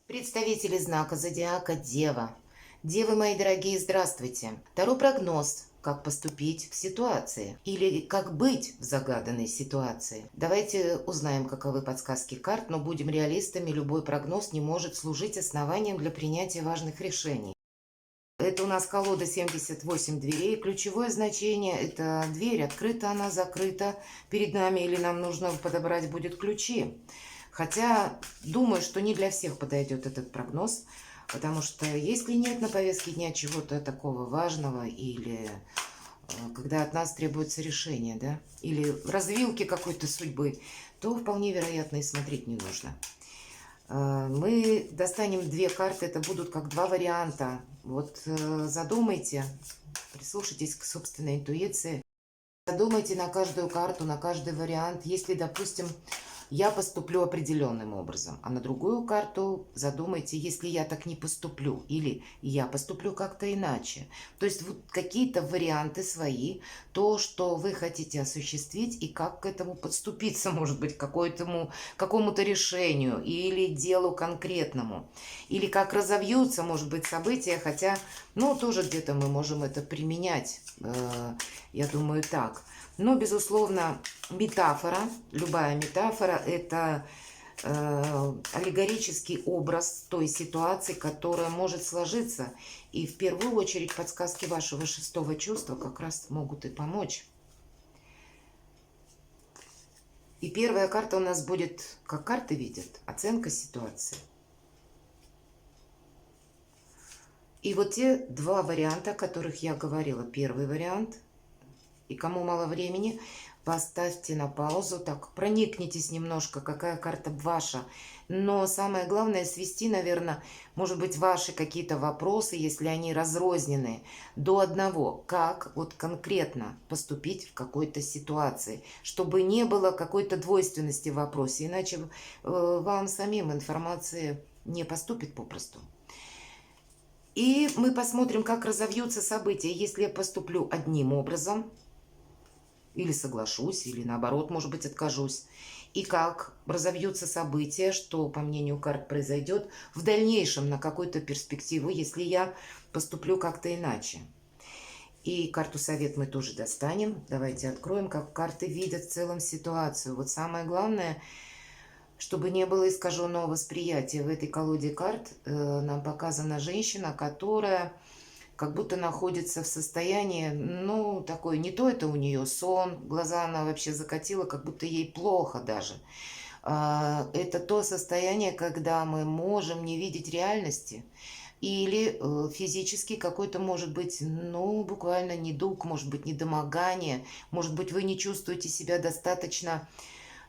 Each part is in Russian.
Представители знака зодиака Дева. Девы мои дорогие, здравствуйте. Таро прогноз. Как поступить в ситуации или как быть в загаданной ситуации. Давайте узнаем, каковы подсказки карт, но будем реалистами, любой прогноз не может служить основанием для принятия важных решений. Это у нас колода 78 дверей. Ключевое значение – это дверь, открыта она, закрыта перед нами, или нам нужно подобрать будет ключи. Хотя, думаю, что не для всех подойдет этот прогноз, потому что если нет на повестке дня чего-то такого важного, или когда от нас требуется решение, да, или развилки какой-то судьбы, то вполне вероятно и смотреть не нужно. Мы достанем две карты, это будут как два варианта. Вот задумайте, прислушайтесь к собственной интуиции. Задумайте на каждую карту, на каждый вариант. Если, допустим, я поступлю определенным образом, а на другую карту задумайте, если я так не поступлю, или я поступлю как-то иначе. То есть вот какие-то варианты свои, то, что вы хотите осуществить, и как к этому подступиться, может быть, к какому-то решению или делу конкретному. Или как разовьются, может быть, события, хотя, ну, тоже где-то мы можем это применять, я думаю, так. Но, безусловно, метафора, любая метафора – это аллегорический образ той ситуации, которая может сложиться. И в первую очередь подсказки вашего шестого чувства как раз могут и помочь. И первая карта у нас будет, как карты видят, оценка ситуации. И вот те два варианта, о которых я говорила. Первый вариант – и кому мало времени, поставьте на паузу, так проникнитесь немножко, какая карта ваша. Но самое главное свести, наверное, может быть, ваши какие-то вопросы, если они разрознены, до одного. Как вот конкретно поступить в какой-то ситуации, чтобы не было какой-то двойственности в вопросе, иначе вам самим информации не поступит попросту. И мы посмотрим, как разовьются события, если я поступлю одним образом, или соглашусь, или наоборот, может быть, откажусь. И как разовьются события, что, по мнению карт, произойдет в дальнейшем на какую-то перспективу, если я поступлю как-то иначе. И карту совет мы тоже достанем. Давайте откроем, как карты видят в целом ситуацию. Вот самое главное, чтобы не было искаженного восприятия. В этой колоде карт нам показана женщина, которая как будто находится в состоянии, ну, такой, не то это у нее сон, глаза она вообще закатила, как будто ей плохо даже. Это то состояние, когда мы можем не видеть реальности, или физически какой-то, может быть, ну, буквально недуг, может быть, недомогание, может быть, вы не чувствуете себя достаточно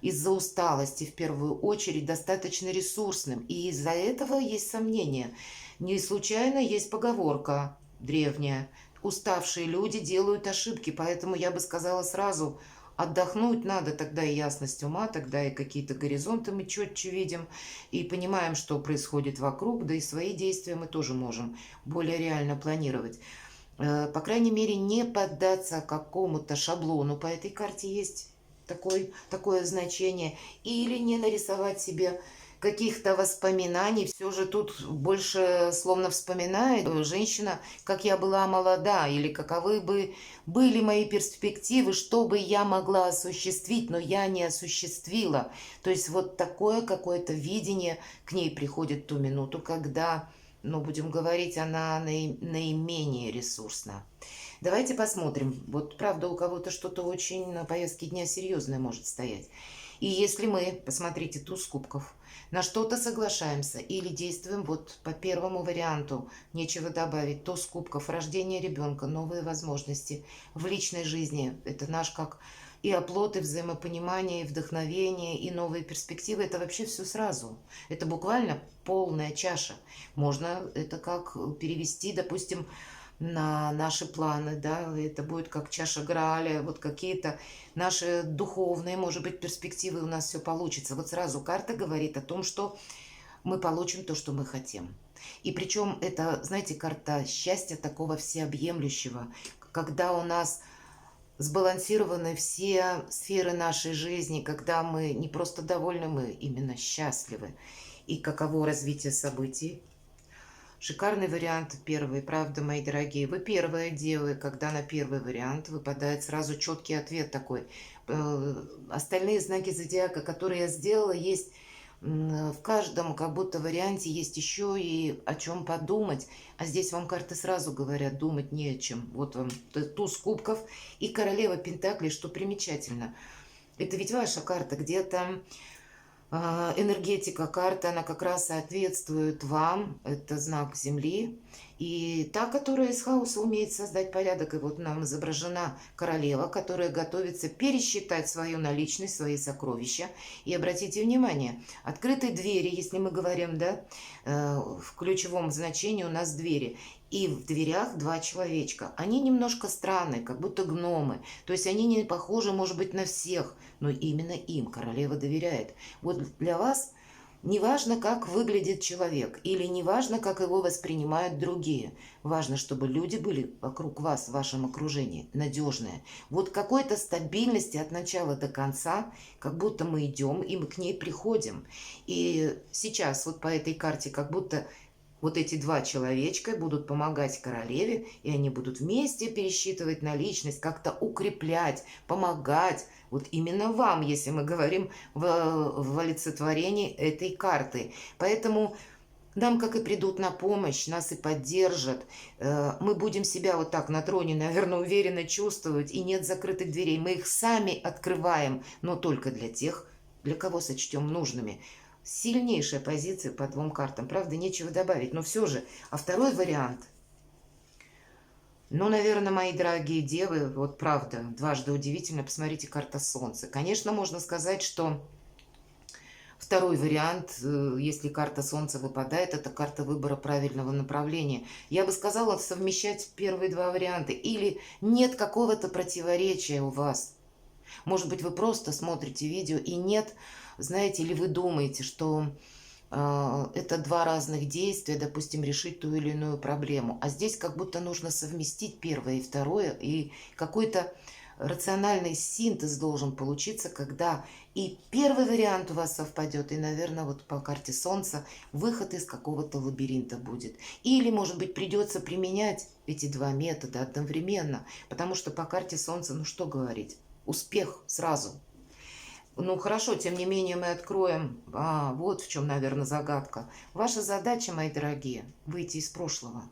из-за усталости, в первую очередь, достаточно ресурсным. И из-за этого есть сомнения. Не случайно есть поговорка древняя: уставшие люди делают ошибки. Поэтому я бы сказала сразу, отдохнуть надо, тогда и ясность ума, тогда и какие-то горизонты мы четче видим и понимаем, что происходит вокруг, да и свои действия мы тоже можем более реально планировать. По крайней мере, не поддаться какому-то шаблону. По этой карте есть такое значение. Или не нарисовать себе каких-то воспоминаний. Все же тут больше словно вспоминает женщина, как я была молода, или каковы бы были мои перспективы, что бы я могла осуществить, но я не осуществила. То есть вот такое какое-то видение к ней приходит в ту минуту, когда, ну, будем говорить, она наименее ресурсна. Давайте посмотрим. Вот правда, у кого-то что-то очень на повестке дня серьезное может стоять. И если мы, посмотрите, туз кубков, на что-то соглашаемся или действуем вот по первому варианту, нечего добавить, туз кубков, рождение ребенка, новые возможности в личной жизни, это наш как и оплот, и взаимопонимание, и вдохновение, и новые перспективы, это вообще все сразу. Это буквально полная чаша. Можно это как перевести, допустим, на наши планы, да, это будет как чаша Грааля, вот какие-то наши духовные, может быть, перспективы, у нас все получится. Вот сразу карта говорит о том, что мы получим то, что мы хотим. И причем это, знаете, карта счастья такого всеобъемлющего, когда у нас сбалансированы все сферы нашей жизни, когда мы не просто довольны, мы именно счастливы. и каково развитие событий. Шикарный вариант первый, правда, мои дорогие. Вы первая дева, когда на первый вариант выпадает сразу четкий ответ такой. Остальные знаки зодиака, которые я сделала, есть в каждом как будто варианте есть еще и о чем подумать. А здесь вам карты сразу говорят, думать не о чем. Вот вам туз кубков и королева пентаклей, что примечательно. Это ведь ваша карта, где-то энергетика карты, она как раз соответствует вам, это знак Земли. И та, которая из хаоса умеет создать порядок. И вот нам изображена королева, которая готовится пересчитать свою наличность, свои сокровища. И обратите внимание, открытые двери, если мы говорим, да, в ключевом значении у нас двери. И в дверях два человечка. Они немножко странные, как будто гномы. То есть они не похожи, может быть, на всех. Но именно им королева доверяет. Вот для вас не важно, как выглядит человек, или не важно, как его воспринимают другие. Важно, чтобы люди были вокруг вас, в вашем окружении, надежные. Вот какой-то стабильности от начала до конца, как будто мы идем, и мы к ней приходим. И сейчас вот по этой карте как будто вот эти два человечка будут помогать королеве, и они будут вместе пересчитывать наличность, как-то укреплять, помогать. Вот именно вам, если мы говорим в олицетворении этой карты. Поэтому нам как и придут на помощь, нас и поддержат. Мы будем себя вот так на троне, наверное, уверенно чувствовать, и нет закрытых дверей. Мы их сами открываем, но только для тех, для кого сочтем нужными. Сильнейшая позиция по двум картам. Правда, нечего добавить. Но все же. А второй вариант. Ну, наверное, мои дорогие девы, вот правда, дважды удивительно. Посмотрите, карта Солнца. Конечно, можно сказать, что второй вариант, если карта Солнца выпадает, это карта выбора правильного направления. Я бы сказала, совмещать первые два варианта. Или нет какого-то противоречия у вас. Может быть, вы просто смотрите видео и нет, знаете, или вы думаете, что это два разных действия, допустим, решить ту или иную проблему. А здесь как будто нужно совместить первое и второе, и какой-то рациональный синтез должен получиться, когда и первый вариант у вас совпадет, и, наверное, вот по карте Солнца выход из какого-то лабиринта будет. Или, может быть, придется применять эти два метода одновременно, потому что по карте Солнца, ну что говорить, успех сразу. Ну хорошо, тем не менее мы откроем, вот в чем, наверное, загадка. Ваша задача, мои дорогие, выйти из прошлого.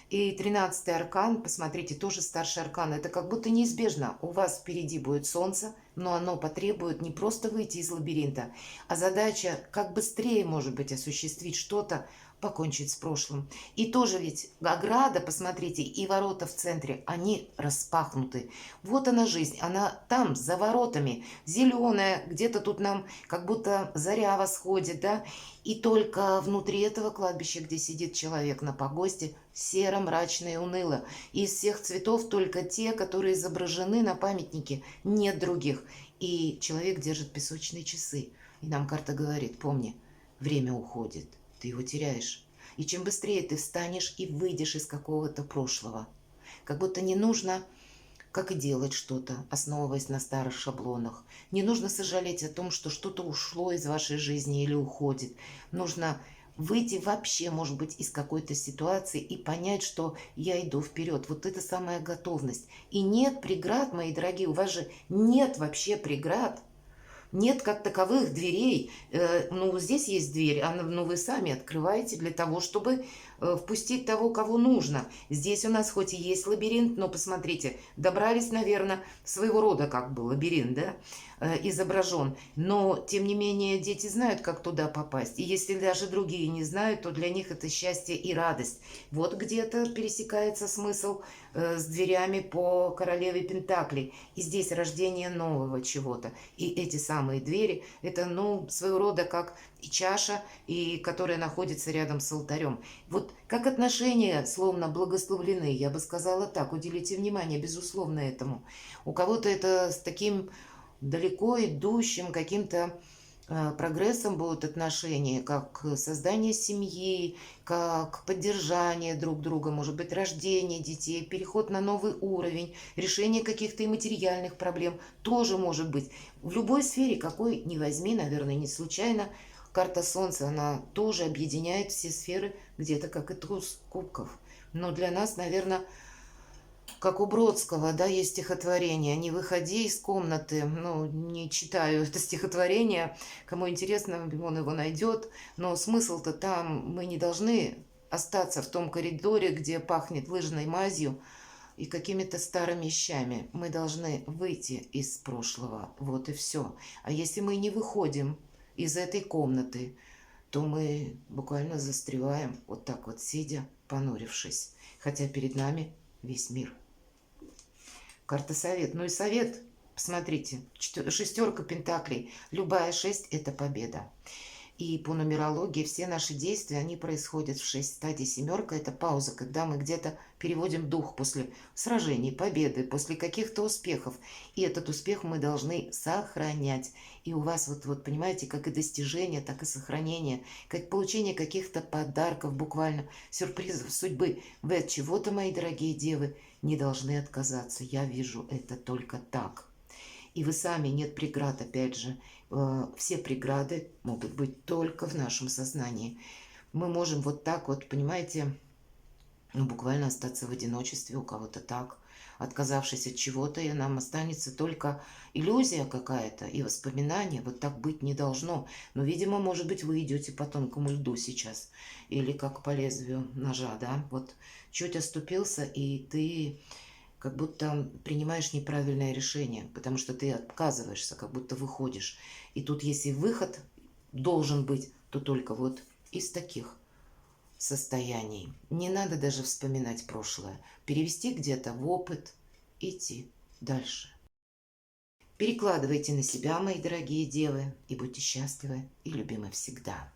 И 13-й аркан, посмотрите, тоже старший аркан. Это как будто неизбежно. У вас впереди будет солнце, но оно потребует не просто выйти из лабиринта, а задача как быстрее, может быть, осуществить что-то, покончить с прошлым. И тоже ведь ограда, посмотрите, и ворота в центре, они распахнуты. Вот она жизнь, она там, за воротами, зеленая, где-то тут нам как будто заря восходит, да, и только внутри этого кладбища, где сидит человек на погосте, серо, мрачно и уныло. Из всех цветов только те, которые изображены на памятнике, нет других. И человек держит песочные часы. И нам карта говорит, помни, время уходит. Ты его теряешь. И чем быстрее ты встанешь и выйдешь из какого-то прошлого. Как будто не нужно, как и делать что-то, основываясь на старых шаблонах. Не нужно сожалеть о том, что что-то ушло из вашей жизни или уходит. Нужно выйти вообще, может быть, из какой-то ситуации и понять, что я иду вперед. Вот это самая готовность. И нет преград, мои дорогие, у вас же нет вообще преград. Нет как таковых дверей. Ну, здесь есть дверь, но вы сами открываете для того, чтобы впустить того, кого нужно. Здесь у нас хоть и есть лабиринт, но посмотрите, добрались, наверное, своего рода как бы лабиринт, да, изображен. Но, тем не менее, дети знают, как туда попасть. И если даже другие не знают, то для них это счастье и радость. Вот где-то пересекается смысл с дверями по королеве Пентаклей. И здесь рождение нового чего-то. И эти самые двери, это, ну, своего рода как и чаша, и которая находится рядом с алтарем. Вот как отношения словно благословлены, я бы сказала так, уделите внимание, безусловно, этому. У кого-то это с таким далеко идущим каким-то прогрессом будут отношения, как создание семьи, как поддержание друг друга, может быть, рождение детей, переход на новый уровень, решение каких-то и материальных проблем тоже может быть. В любой сфере, какой ни возьми, наверное, не случайно, карта Солнца, она тоже объединяет все сферы, где-то как и туз кубков. Но для нас, наверное, как у Бродского, да, есть стихотворение «Не выходи из комнаты». Ну, не читаю это стихотворение. Кому интересно, он его найдет. Но смысл-то там: мы не должны остаться в том коридоре, где пахнет лыжной мазью и какими-то старыми вещами. Мы должны выйти из прошлого. Вот и все. А если мы не выходим из этой комнаты, то мы буквально застреваем вот так вот, сидя, понурившись. Хотя перед нами весь мир. Карта совет. Ну и совет, посмотрите, шестерка пентаклей. Любая 6 – это победа. И по нумерологии все наши действия, они происходят в 6 стадий. Семерка – это пауза, когда мы где-то переводим дух после сражений, победы, после каких-то успехов. И этот успех мы должны сохранять. И у вас вот понимаете, как и достижение, так и сохранение, как получение каких-то подарков, буквально сюрпризов судьбы. Вы от чего-то, мои дорогие девы, не должны отказаться. Я вижу это только так. И вы сами, нет преград, опять же. Все преграды могут быть только в нашем сознании. Мы можем вот так вот, понимаете, ну, буквально остаться в одиночестве, у кого-то так, отказавшись от чего-то, и нам останется только иллюзия какая-то и воспоминание. Вот так быть не должно. Но, видимо, может быть, вы идете по тонкому льду сейчас, или как по лезвию ножа, да, вот чуть оступился, и ты как будто принимаешь неправильное решение, потому что ты отказываешься, как будто выходишь. И тут, если выход должен быть, то только вот из таких состояний. Не надо даже вспоминать прошлое. Перевести где-то в опыт, идти дальше. Перекладывайте на себя, мои дорогие девы, и будьте счастливы и любимы всегда.